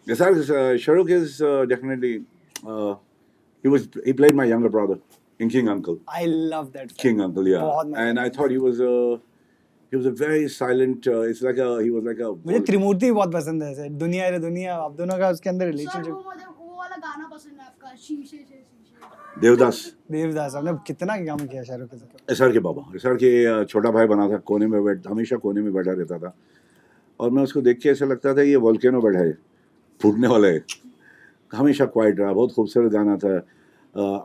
SRK, Shahrukh is definitely, he played my younger brother in King Uncle. I love that. King Uncle, yeah. बहुत मजा And I thought he was a very silent, he was like a... मुझे त्रिमूर्ति भी बहुत पसंद है sir. दुनिया रे दुनिया, आप दोनों का उसके अंदर सर रिलेशनशिप। मुझे वो वाला गाना पसंद है आपका, शीशे से शीशे। देवदास हमने कितना काम किया शाहरुख के साथ। SRK बाबा, SRK छोटा भाई बना था, हमेशा कोने में बैठा रहता था। और मैं उसको देख के ऐसा लगता था ये वोल्केनो बैठा है, फूटने वाला है। हमेशा क्वाइट रहा। बहुत खूबसूरत गाना था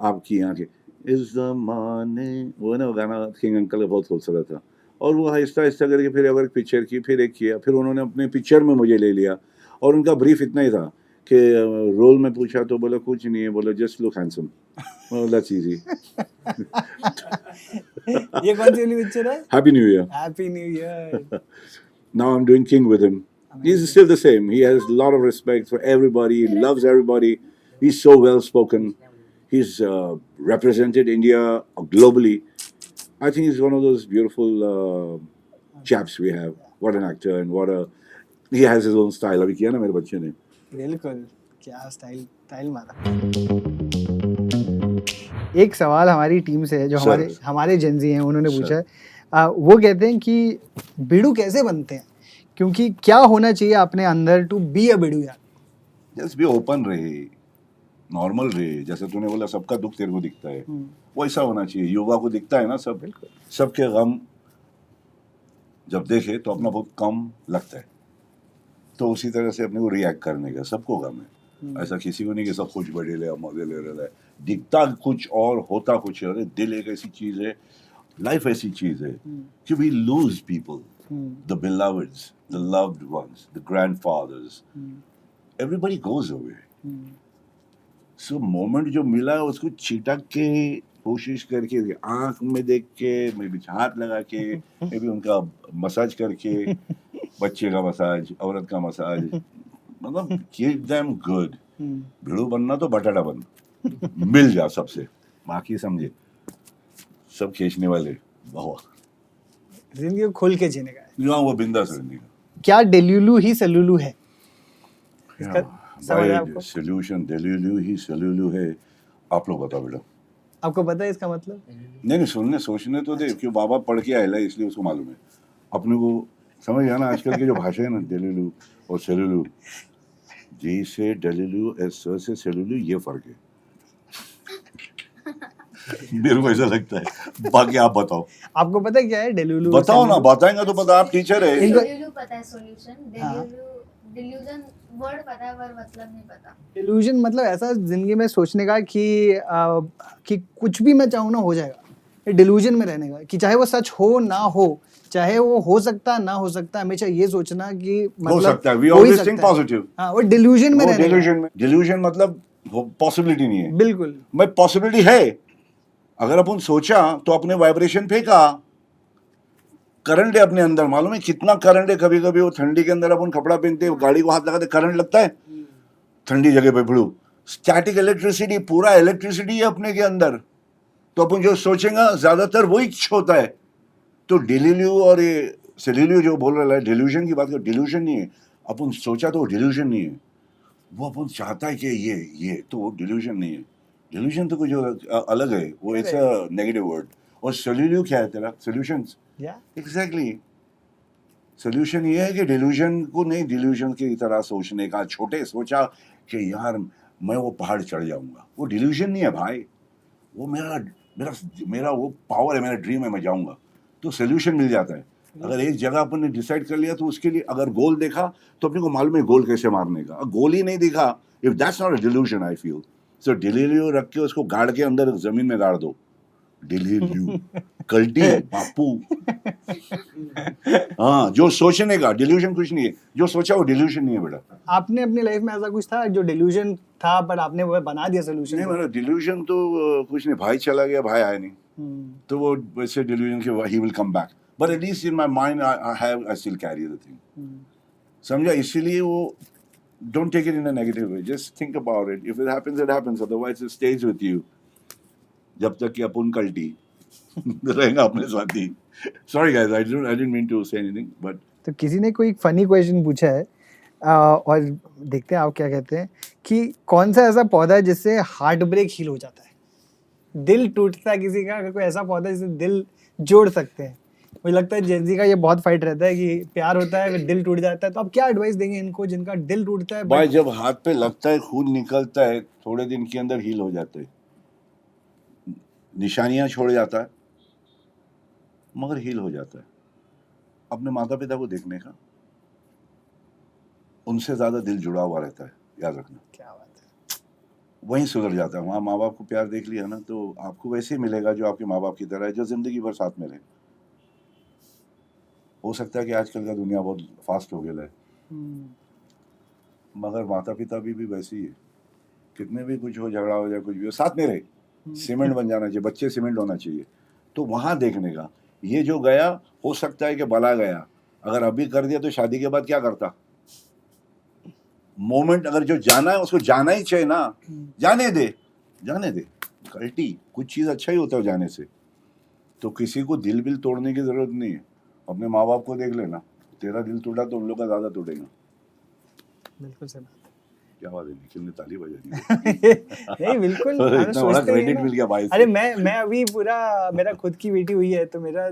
आपकी आंखें, इस ज़माने, वो ना गाना किंग अंकल का बहुत खूबसूरत था। और वो आहिस्ता आहिस्ता करके फिर एक पिक्चर की, फिर एक किया, फिर उन्होंने अपने पिक्चर में मुझे ले लिया। और उनका ब्रीफ इतना ही था कि रोल में पूछा तो बोला कुछ नहीं है, बोला just look handsome, that's easy. ये कौन सी वाली पिक्चर है? Happy new year. Happy new year. Now I'm doing King with him. He's still the same. He has a lot of respect for everybody. He loves everybody. He's so well spoken. He's represented India globally. I think he's one of those beautiful chaps we have. What an actor and he has his own style. अभी किया ना मेरे बच्चे ने। बिल्कुल, क्या style मारा। एक सवाल हमारी टीम से है जो हमारे जेंजी हैं, उन्होंने पूछा है। वो कहते हैं कि बिडू कैसे बनते हैं, क्योंकि क्या होना चाहिए अपने अंदर टू बी अ बिडू यार। जस्ट भी ओपन रहे, नॉर्मल रहे। जैसे तूने बोला सबका दुख तेरे को दिखता है, वैसा होना चाहिए। युवा को दिखता है ना सबके गम जब देखे तो अपना बहुत कम लगता है। तो उसी तरह से अपने को रिएक्ट करने का सबको गम है। ऐसा किसी को नहीं कि सब कुछ बड़े ले मजे ले रहा है, दिखता कुछ और होता कुछ और है। दिल एक ऐसी चीज है, लाइफ ऐसी चीज है कि we lose people, the beloveds, the loved ones, the grandfathers, everybody goes away. So moment जो मिला है उसको छिटक के कोशिश करके आंख में देख के, मे भी हाथ लगा के, मे भी उनका मसाज करके, बच्चे का मसाज, औरत का मसाज, मतलब कीप देम गुड। भिड़ू बनना तो बटाटा बन, मिल जा सबसे, बाकी समझे सब खींचने वाले बहुत जिंदगी को खोल के जीने का है। यहाँ वो बिंदास रहने का। क्या डेल्यूलू ही सलूलू है? इसका समझ है आपको? सोल्यूशन डेल्यूलू ही सलूलू है। आप लोग बताओ बेटा। आपको पता है इसका मतलब? नहीं सुनने सोचने तो दे, क्यों बाबा पढ़ के आएला इसलिए उसको मालूम है। अपने को समझ गया ना आजकल की जो भाषा है ना, डेल्यूलू और सेलुलू, जी से डेल्यूलू, एस से सेलुलू, ये फर्क है। मेरे को ऐसा लगता है, बाकी आप बताओ। आपको पता है क्या है डेल्यूलू? बताओ ना, बताएंगे तो पता, आप टीचर है। डेल्यूलू पता है सॉल्यूशन, हाँ। डिल्यूजन वर्ड पता है पर मतलब नहीं पता। डिल्यूजन मतलब ऐसा जिंदगी में सोचने का कि कुछ भी मैं चाहूँ ना हो जाएगा। डिल्यूजन में रहने का कि चाहे वो सच हो ना हो, चाहे वो हो सकता ना हो सकता, हमेशा ये सोचना कि हो मतलब सकता है, वी हो ही ऑलवेज सकता थिंक है। पॉजिटिव। हाँ, वो डिल्यूजन में रहने का। डिल्यूजन में, डिल्यूजन मतलब पॉसिबिलिटी नहीं है। बिल्कुल। मैं पॉसिबिलिटी है, अगर अपन सोचा तो अपने वाइब्रेशन फेंका, करंट है अपने अंदर, मालूम है कितना करंट है। कभी कभी वो ठंडी के अंदर अपन कपड़ा पहनते हैं, गाड़ी को हाथ लगाते, करंट लगता है ठंडी जगह पे भिड़ू। स्टैटिक इलेक्ट्रिसिटी, पूरा इलेक्ट्रिसिटी है अपने के अंदर। तो अपन जो सोचेगा ज्यादातर वही होता है। तो डिल्यूलू और ये सेल्यूलू जो बोल रहा है, डिल्यूजन की बात कर, डिल्यूजन नहीं है। अपन सोचा तो डिल्यूजन नहीं है, वो अपन चाहता है कि ये तो वो डिल्यूजन नहीं है। डिल्यूजन तो कुछ अलग है, वो ऐसा नेगेटिव वर्ड। और सेल्यूलू क्या है तेरा? सॉल्यूशंस। या एग्जैक्टली। सोल्यूशन ये है कि डिल्यूजन को नहीं, डिल्यूजन की तरह सोचने का। छोटे सोचा कि यार मैं वो पहाड़ चढ़ जाऊंगा, वो डिल्यूजन नहीं है भाई, वो मेरा मेरा मेरा वो पावर है, मेरा ड्रीम है, मैं जाऊंगा। तो सोल्यूशन मिल जाता है। अगर एक जगह अपन ने डिसाइड कर लिया तो उसके लिए अगर गोल देखा तो अपने को मालूम है गोल कैसे मारने का। गोल ही नहीं दिखा, if that's not a delusion I feel. So delusion रख के उसको गाड़ के अंदर जमीन में गाड़ दो। डिल्यूजन कल्टी बापू। हाँ, जो सोचने का, डिल्यूजन कुछ नहीं है, जो सोचा वो डिल्यूजन नहीं है बेटा। आपने अपनी लाइफ में ऐसा कुछ था जो डिल्यूजन था पर आपने वो बना दिया सोल्यूशन? नहीं मेरा डिल्यूजन तो कुछ नहीं, भाई चला गया, भाई आया नहीं, तो वो वैसे डिल्यूजन के ही will come back, but at least in my mind I still carry the thing. समझा? इसीलिए वो don't take it in a negative way, just think about it. If it happens, otherwise it stays with you जब तक कि अपन कल्टी रहेगा अपने साथ ही। Sorry guys, I didn't mean to say anything, but तो किसी ने कोई फनी क्वेश्चन पूछा है और देखते हैं आप क्या कहते हैं कि कौन सा ऐसा पौधा है जिससे हार्ट ब्रेक हील हो जाता है? दिल टूटता है किसी का, अगर कोई ऐसा पौधा है जिससे दिल जोड़ सकते हैं। मुझे लगता है जेंजी का ये बहुत फाइट रहता है कि प्यार होता है फिर दिल टूट जाता है, तो आप क्या एडवाइस देंगे इनको जिनका दिल टूटता है? भाई जब हाथ पे लगता है, खून निकलता है, थोड़े दिन के अंदर हील हो जाते हैं, निशानियां छोड़ जाता है, मगर हील हो जाता है। अपने माता पिता को देखने का, उनसे ज्यादा दिल जुड़ा हुआ रहता है, याद रखना। क्या बात है। वहीं सुधर जाता है। वहाँ माँ बाप को प्यार देख लिया ना, तो आपको वैसे ही मिलेगा जो आपके माँ बाप की तरह है, जो जिंदगी भर साथ में रहे। हो सकता है कि आजकल का दुनिया बहुत फास्ट हो गया है, मगर माता पिता भी वैसे ही है। कितने भी कुछ हो, झगड़ा हो जाए, कुछ भी हो, साथ में रहे। सीमेंट बन जाना चाहिए, बच्चे सीमेंट होना चाहिए। तो वहाँ देखने का, ये जो गया हो सकता है कि भला गया, अगर अभी कर दिया तो शादी के बाद क्या करता? मोमेंट अगर जो जाना है उसको जाना ही चाहिए ना, जाने दे, जाने दे। कल्टी कुछ चीज़ अच्छा ही होता है जाने से। तो किसी को दिल बिल तोड़ने की जरूरत नहीं है। अपने माँ बाप को देख लेना, तेरा दिल टूटा तो उन लोग का ज़्यादा टूटेगा। बिल्कुल सही बात क्या बात है, निखिल ने ताली बजाई। नहीं बिल्कुल, हम इतना बड़ा सोचते ही हैं क्रेडिट ना। मिल गया भाई से। अरे मैं अभी पूरा, मेरा खुद की बेटी हुई है तो मेरा,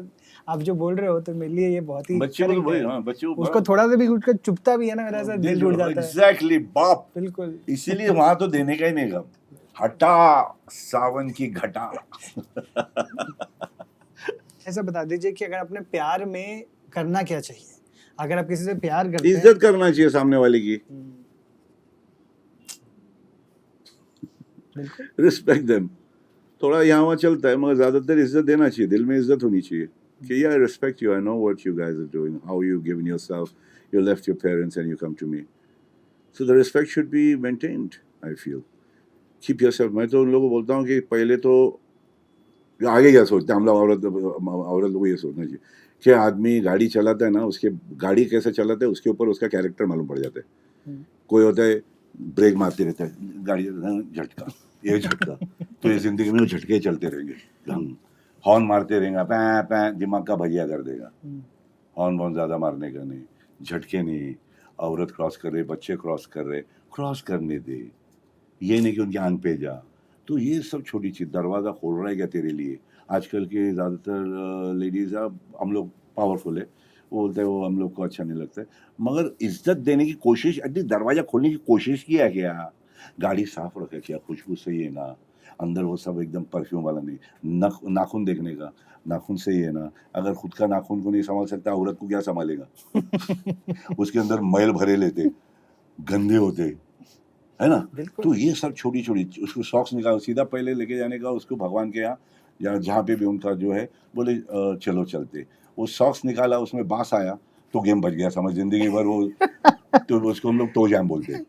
आप जो बोल रहे हो तो मेरे लिए ये बहुत ही बच्चे को तो correct वही, है। हाँ, बच्चे को उसको थोड़ा सा भी उसका चुपता भी है ना, मेरा ऐसा दिल टूट जाता है। एग्जैक्टली बाप। बिल्कुल। इसीलिए वहां तो देने का ही नहीं गम। हटा सावन की घटा। ऐसा बता दीजिए कि अगर अपने प्यार में करना क्या चाहिए? अगर आप किसी से प्यार करते हैं इज्जत करना चाहिए सामने वाले की, बिल्कुल रिस्पेक्ट देम। थोड़ा यहाँ वहाँ चलता है मगर ज्यादातर इज्जत देना चाहिए, दिल में इज्जत होनी चाहिए कि यार respect you, I know what you guys are doing, how you given yourself, you left your parents and you come to me, so the respect should be maintained. I feel keep yourself. मैं तो उन लोगों को बोलता हूँ कि पहले तो आगे क्या सोचते हैं हम लोग, औरत लोगों को ये सोचना चाहिए कि आदमी गाड़ी चलाता है ना, उसके गाड़ी कैसे चलाता है उसके ऊपर उसका कैरेक्टर मालूम पड़ जाता है। कोई होता है ब्रेक मारते रहता है, गाड़ी झटका, ये झटका, तो ये जिंदगी में वो झटके चलते रहेंगे, हॉर्न मारते रहेगा, पैं पैं, दिमाग का भजिया कर देगा। हॉर्न बहुत ज़्यादा मारने का नहीं, झटके नहीं, औरत क्रॉस कर रहे, बच्चे क्रॉस कर रहे, क्रॉस करने दे, ये नहीं कि उनके आंख पे जा। तो ये सब छोटी चीज़, दरवाज़ा खोल रहा है क्या तेरे लिए? आजकल के ज़्यादातर लेडीज़, अब हम लोग पावरफुल है, वो बोलते हैं वो हम लोग को अच्छा नहीं लगता है, मगर इज्जत देने की कोशिश, एटलीस्ट दरवाज़ा खोलने की कोशिश किया क्या? गाड़ी साफ रखे क्या? खुशबू सही है ना? अंदर वो सब एकदम परफ्यूम वाला नहीं, नाखून देखने का, नाखून सही है ना? अगर खुद का नाखून को नहीं संभाल सकता, औरत को क्या संभालेगा? उसके अंदर मैल भरे लेते, गंदे होते, है ना? तो ये सब छोटी छोटी, उसको सॉक्स निकाल, सीधा पहले लेके जाने का उसको भगवान के यहाँ या जहाँ पे भी उनका जो है, बोले चलो चलते, वो सॉक्स निकाला, उसमें बांस आया तो गेम बच गया, समझ, जिंदगी भर वो तो उसको हम लोग टो जैम बोलते हैं,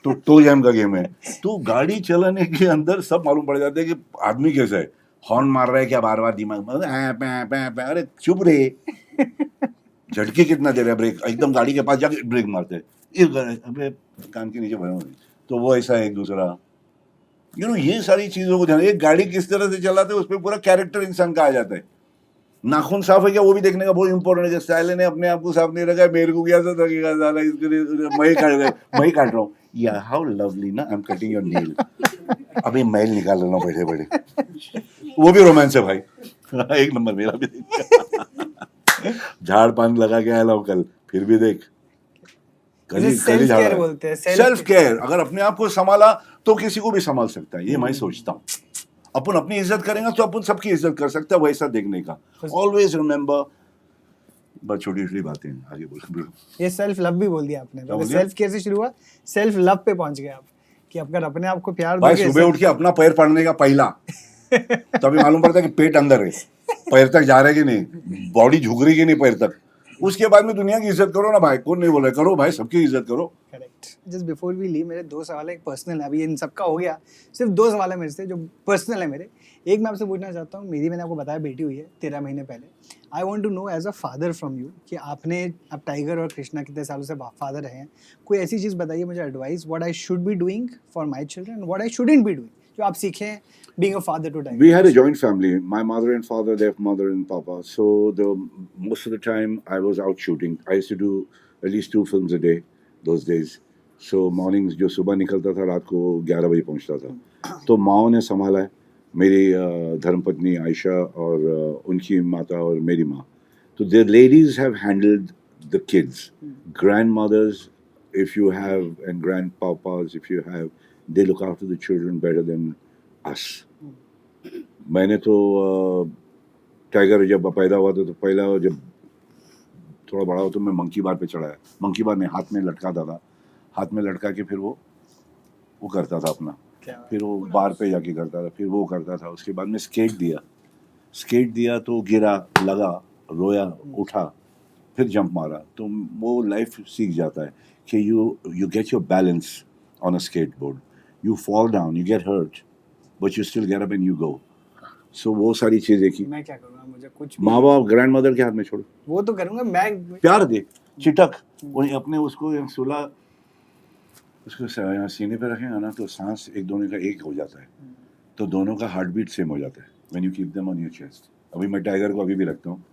तो टो जैम का गेम है। तो गाड़ी चलाने के अंदर सब मालूम पड़ जाता है कि आदमी कैसा है, हॉर्न मार रहा है क्या बार बार दिमाग में, अरे चुप रे, झटके कितना दे रहा है, ब्रेक एकदम गाड़ी के पास जाके ब्रेक मारते हैं, अबे कान के नीचे भरे हुए, तो वो ऐसा है एक दूसरा, यू नो, ये सारी चीजों को ध्यान। एक गाड़ी किस तरह से चलाते हैं उस पर पूरा कैरेक्टर इंसान का आ जाता है। नाखून साफ है क्या वो भी देखने का बहुत इंपॉर्टेंट है। स्टाइल ने अपने आप को साफ नहीं रखा है, मेरे को क्या लगेगा साला, इसके लिए मैं ही काट रहा हूँ, या हाउ लवली ना, I am cutting your nail, अभी मैल निकाल रहा हूँ बैठे बैठे, वो भी रोमांस है भाई, एक नंबर मेरा भी देख, झाड़ पान लगा के आया कल, फिर भी देख, सेल्फ केयर बोलते हैं, सेल्फ केयर। अगर अपने आप को संभाला तो किसी को भी संभाल सकता है, ये मैं सोचता हूँ। अपन अपनी इज्जत करेंगे तो अपन सबकी इज्जत कर सकते हैं, वैसा देखने का। ऑलवेज रिमेंबर, बस छोटी छोटी बातें, आगे बोलो। ये सेल्फ लव भी बोल दिया आपने, सेल्फ केयर से शुरू हुआ, सेल्फ लव पे पहुंच गए आप, कि अगर अपने आप को प्यार भाई, सुबह उठ के अपना पैर पड़ने का पहला, तभी मालूम पड़ता है कि पेट अंदर है, पैर तक जा रहा है कि नहीं, बॉडी झुक रही कि नहीं पैर तक, उसके बाद में दुनिया की इज्जत करो ना भाई, कौन नहीं बोल रहा है, करो भाई, सबकी इज्जत करो। Correct. Just before we leave, मेरे दो सवाल है, एक पर्सनल है, अभी इन सबका हो गया, सिर्फ दो सवाल है मेरे से जो पर्सनल है मेरे। एक मैं आपसे पूछना चाहता हूँ, मेरी, मैंने आपको बताया बेटी हुई है 13 महीने पहले, I want to know as a father from you कि आपने, अब टाइगर और कृष्णा कितने सालों से फादर रहे हैं, कोई ऐसी चीज़ बताइए मुझे, advice what I should be doing for my children, what I shouldn't be doing, जो आप सीखें being a father to Tiger. We had a joint family. My mother and father, their mother and papa. So most of the time I was out shooting. I used to do at least 2 films a day those days. So mornings जो सुबह निकलता था, रात को 11 बजे पहुंचता था। तो माओ ने संभाला है, मेरी धर्मपत्नी आयशा और उनकी माता और मेरी माँ। तो the ladies have handled the kids. Grandmothers, if you have, and grandpapas, if you have, they look after the children better than us. मैंने तो टाइगर जब पैदा हुआ था, तो पहला जब थोड़ा बड़ा हो तो मैं मंकी बार पे चढ़ाया, मंकी बार में हाथ में लटकाता था, हाथ में लटका के फिर वो करता था अपना, फिर वो बार पे जाके करता था, फिर वो करता था। उसके बाद में स्केट दिया तो गिरा, लगा, रोया, उठा, फिर जंप मारा। तो वो लाइफ सीख जाता है कि you get your balance on a skate board, you fall down, you get hurt, but you still get up and you go. So वो सारी चीजें की। मैं क्या करूँगा, मुझे कुछ माँ बाप, ग्रैंड मदर के हाथ में छोड़ो, वो तो करूँगा मैं, प्यार दे, चिटक, और अपने उसको सुला, उसको सीने पे रखेगा ना, तो सांस एक दोनों का एक हो जाता है, तो दोनों का हार्ट बीट सेम हो जाता है when you keep them on your chest. अभी मैं टाइगर को अभी भी रखता हूँ,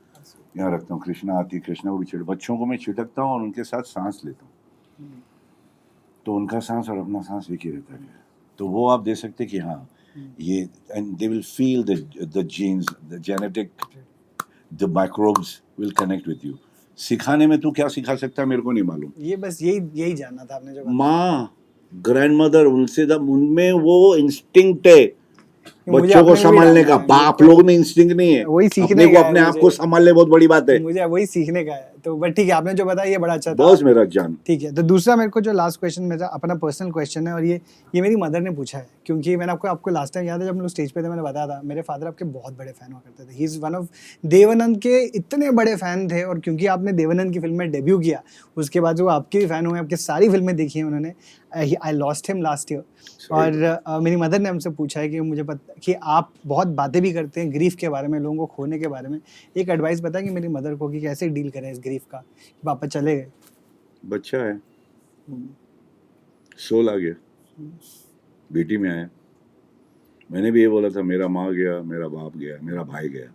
यहाँ रखता हूँ, कृष्णा आती है, कृष्णा को भी छिड़, बच्चों को मैं छिटकता हूँ और उनके साथ सांस लेता हूँ, तो उनका सांस और अपना सांस एक ही रहता है। तो वो आप दे सकते कि हाँ ये, and they will feel the genes, the genetic, the microbes will connect with you. सिखाने में तू क्या सिखा सकता है मेरे को नहीं मालूम, ये बस यही जानना था आपने जो माँ, ग्रैंड मदर, उनसे जब उनमें वो इंस्टिंक्ट है बच्चों को संभालने का, बाप लोग में इंस्टिंक्ट नहीं है, वही सीखने अपने को, अपने आप को संभालने बहुत बड़ी बात है, मुझे वही सीखने का है। तो बट ठीक है, आपने जो बताया ये बड़ा अच्छा था। बॉस मेरा जान। ठीक है, तो दूसरा मेरे को जो लास्ट क्वेश्चन मेरा अपना पर्सनल क्वेश्चन है, और ये मेरी मदर ने पूछा है, क्योंकि मैंने आपको लास्ट टाइम याद है जब हम लोग स्टेज पे थे, मैंने बताया था मेरे फादर आपके बहुत बड़े फैन हुआ करते थे। He is one of Dev Anand के इतने बड़े फैन थे, और क्योंकि आपने देवानंद की फिल्म में डेब्यू किया, उसके बाद वो आपके भी फैन हुए, आपकी सारी फिल्में देखी हैं उन्होंने। I lost him last year, और मेरी मदर ने हमसे पूछा है कि मुझे पता कि आप बहुत बातें भी करते हैं ग्रीफ के बारे में, लोगों को खोने के बारे में। एक एडवाइस बता कि मेरी मदर को कि कैसे डील करें इस ग्रीफ का, कि पापा चले गए। बच्चा है, सोल आ गया, बेटी में आया। मैंने भी ये बोला था, मेरा माँ गया, मेरा बाप गया, मेरा भाई गया,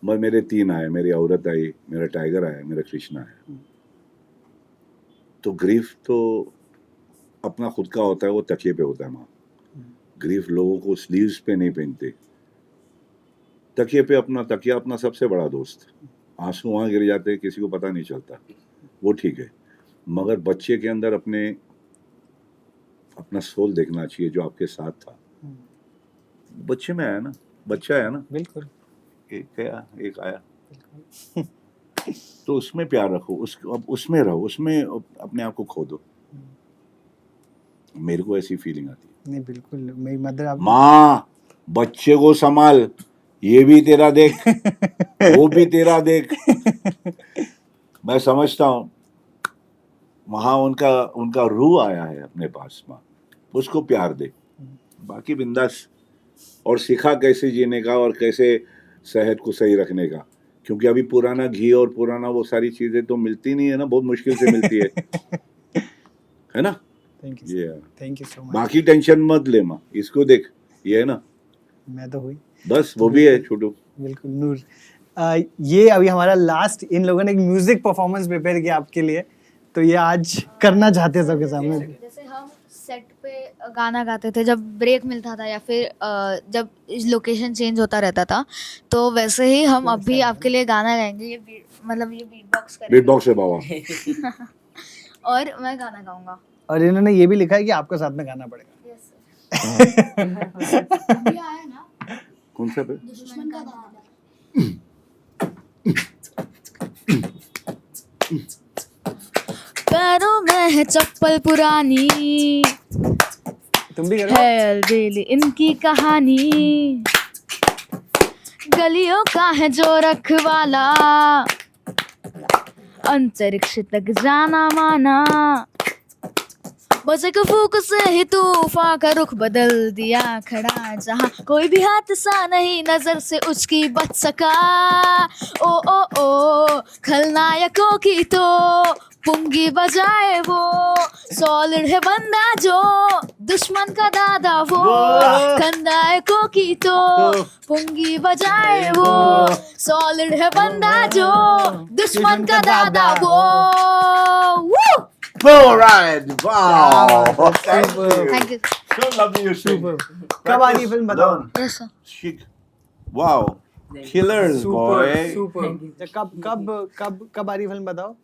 मगर मेरे 3 आए, मेरी औरत आई, मेरा टाइगर आया, मेरा कृष्णा आया। तो ग्रीफ तो अपना खुद का होता है, वो तकिए पे होता है माँ। ग्रीफ लोगों को स्लीव्स पे नहीं पहनते, तकिए पे अपना तकिया अपना सबसे बड़ा दोस्त। आंसू वहाँ गिर जाते, किसी को पता नहीं चलता, वो ठीक है। मगर बच्चे के अंदर अपना सोल देखना चाहिए जो आपके साथ था। बच्चे में आया ना, बच्चा है ना, बिल्कुल एक गया एक आया। तो उसमें प्यार रखो, उसमें रहो, उसमें अपने आप को खो दो। मेरे को ऐसी फीलिंग आती है। नहीं बिल्कुल, मेरी मदर आप माँ बच्चे को संभाल, ये भी तेरा देख, वो भी तेरा देख। मैं समझता हूँ वहाँ उनका रूह आया है अपने पास, माँ उसको प्यार दे, बाकी बिंदास। और सिखा कैसे जीने का और कैसे सेहत को सही रखने का, क्योंकि अभी पुराना घी और पुराना वो सारी चीजें तो मिलती नहीं है ना, बहुत मुश्किल से मिलती है ना। Thank you so much. बाकी टेंशन मत ले माँ, इसको देख, ये है ना, मैं तो हुई बस वो भी है छोटू। बिल्कुल नूर। ये अभी हमारा लास्ट, इन लोगों ने एक म्यूजिक परफॉर्मेंस प्रिपेयर किया आपके लिए, तो ये आज करना चाहते हैं सबके सामने। जैसे हम सेट पे गाना गाते थे जब ब्रेक मिलता था, या फिर जब लोकेशन चेंज होता रहता था, तो वैसे ही हम अभी आपके लिए गाना गाएंगे। ये बीट बॉक्स करेंगे, बीट बॉक्स है बाबा। और मैं गाना गाऊंगा। और इन्होंने ये भी लिखा है कि आपको साथ में गाना पड़ेगा। अभी आया ना कौन सा पे? दुश्मन का दादा। पैरों में है चप्पल पुरानी, तुम भी करो। है अलबेली इनकी कहानी, गलियों का है जो रखवाला, अंतरिक्ष तक जाना माना, बस एक फूक से ही तूफान का रुख बदल दिया खड़ा, जहाँ कोई भी हादसा नहीं नजर से उसकी बच सका। ओ ओ ओ खलनायकों की तो पुंगी बजाए वो, सॉलिड है बंदा जो दुश्मन का दादा वो, खलनायकों की तो पुंगी बजाए वो, सॉलिड है बंदा जो दुश्मन का दादा वो। All right, wow, thank you. Thank you. So lovely you sing. कब आ रही फिल्म बताओ? Yes, sir. Chic. Wow, killers boy. Super. कब आ रही फिल्म बताओ?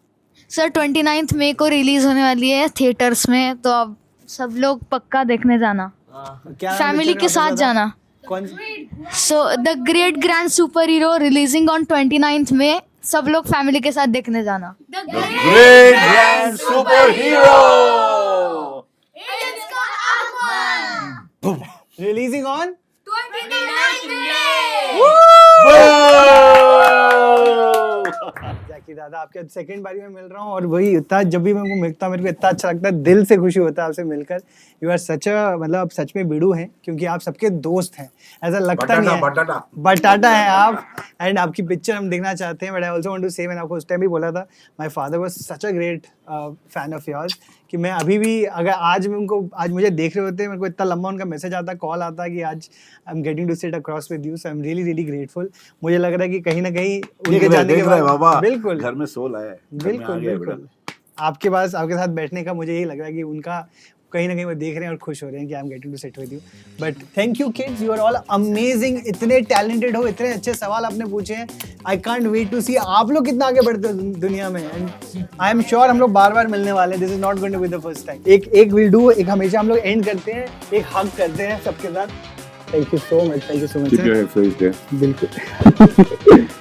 सर 29 मई को रिलीज होने वाली है थिएटर्स में, तो अब सब लोग पक्का देखने जाना, क्या नाम फैमिली पिक्चर के का साथ बताओ? जाना। कौन? So the great grand super hero releasing on 29 में, सब लोग फैमिली के साथ देखने जाना। Great grand superhero. Releasing on Jackie Dada, आपके सेकंड बारी में मिल रहा हूँ, और वही इतना जब भी मैं उनको मिलता हूँ मेरे को इतना अच्छा लगता है, दिल से खुशी होता है आपसे मिलकर। यू आर सच अ, मतलब आप सच में बिडू हैं, क्योंकि आप सबके दोस्त हैं, ऐसा लगता नहीं है। बटाटा है आप, एंड आपकी पिक्चर हम देखना चाहते हैं। But I also want to say, मैंने आपको उस टाइम भी बोला था, my father was such a great fan of yours, कि मैं अभी भी अगर आज मुझे देख रहे होते, मेरे को इतना लंबा उनका मैसेज आता, कॉल आता कि आज I am getting to sit across with you, so I am really grateful. मुझे लग रहा है कि कहीं ना कहीं उनके जाने के बाद बिल्कुल घर में सोल आया है, बिल्कुल आपके पास, आपके साथ बैठने का मुझे यही लग रहा है कि उनका कहीं ना कहीं वो देख रहे हैं और खुश हो रहे हैं कि I am getting to sit with you. But thank you kids, you are all amazing, इतने टैलेंटेड हो, इतने अच्छे सवाल आपने पूछे हैं। I can't wait to see आप लोग कितना आगे बढ़ते हो दुनिया में, एंड आई एम श्योर हम लोग बार बार मिलने वाले हैं। This is not going to be the first time. एक विल डू, एक हमेशा हम लोग एंड करते हैं, एक हग करते हैं सबके साथ। Thank you so much, thank you so much. बिल्कुल।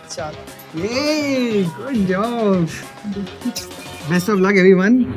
चलो Yay! Good job. Best of luck, everyone.